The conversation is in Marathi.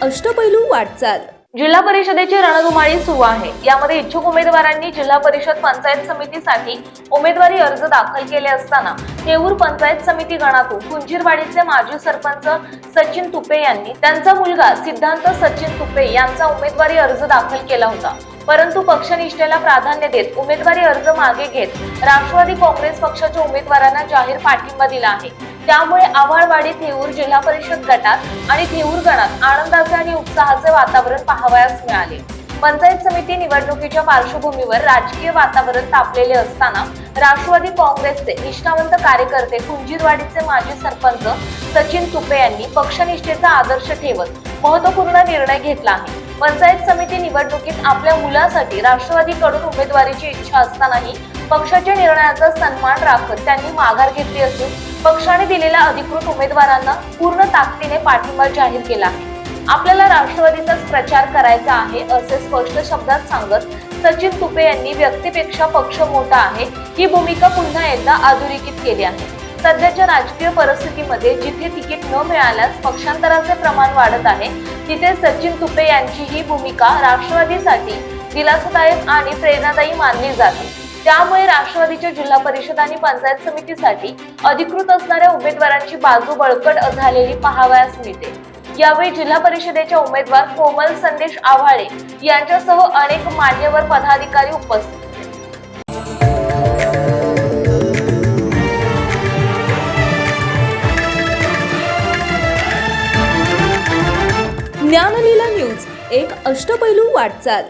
अष्टपैलू वाटचाल। जिल्हा परिषदेची रणधुमाळी सुरू आहे। यामध्ये इच्छुक उमेदवारांनी जिल्हा परिषद पंचायत समितीसाठी उमेदवारी अर्ज दाखल केले असताना थेऊर पंचायत समिती गणातून कुंजीरवाडीचे माजी सरपंच सचिन तुपे यांनी त्यांचा मुलगा सिद्धांत सचिन तुपे यांचा उमेदवारी अर्ज दाखल केला होता। परंतु पक्षनिष्ठेला प्राधान्य देत उमेदवारी अर्ज मागे घेत राष्ट्रवादी काँग्रेस पक्षाच्या उमेदवारांना जाहीर पाठिंबा दिला आहे। त्यामुळे आव्हाळवाडी थेऊर जिल्हा परिषद गटात आणि थेऊर गणात आनंदाचे आणि उत्साहाचे वातावरण पाहावयास मिळाले। पंचायत समिती निवडणुकीच्या पार्श्वभूमीवर राजकीय वातावरण तापलेले असताना राष्ट्रवादी काँग्रेसचे निष्ठावंत कार्यकर्ते कुंजीरवाडीचे माजी सरपंच सचिन तुपे यांनी पक्षनिष्ठेचा आदर्श ठेवत महत्त्वपूर्ण निर्णय घेतला आहे। पंचायत समिती निवडणुकीत आपल्या मुलासाठी राष्ट्रवादीकडून उमेदवारीची इच्छा असतानाही पक्षाच्या निर्णयाचा सन्मान राखत त्यांनी माघार घेतली असून पक्षाने दिलेल्या अधिकृत उमेदवारांना पूर्ण ताकदीने पाठिंबा जाहीर केला आहे। आपल्याला राष्ट्रवादीचाच प्रचार करायचा आहे असे स्पष्ट शब्दात सांगत सचिन तुपे यांनी व्यक्तीपेक्षा पक्ष मोठा आहे ही भूमिका पुन्हा एकदा अधोरेखित केली आहे। सध्याच्या राजकीय परिस्थितीमध्ये जिथे तिकीट न मिळाल्यास पक्षांतराचे प्रमाण वाढत आहे, तिथे सचिन तुपे यांची ही भूमिका राष्ट्रवादीसाठी दिलासादायक आणि प्रेरणादायी मानली जाते। त्यामुळे राष्ट्रवादीच्या जिल्हा परिषद आणि पंचायत समितीसाठी अधिकृत असणाऱ्या उमेदवारांची बाजू बळकट झालेली पाहावयास मिळते। यावेळी जिल्हा परिषदेच्या उमेदवार कोमल संदेश आव्हाळे यांच्यासह अनेक मान्यवर पदाधिकारी उपस्थित होते। ज्ञानलीला न्यूज, एक अष्टपैलू वाटचाल।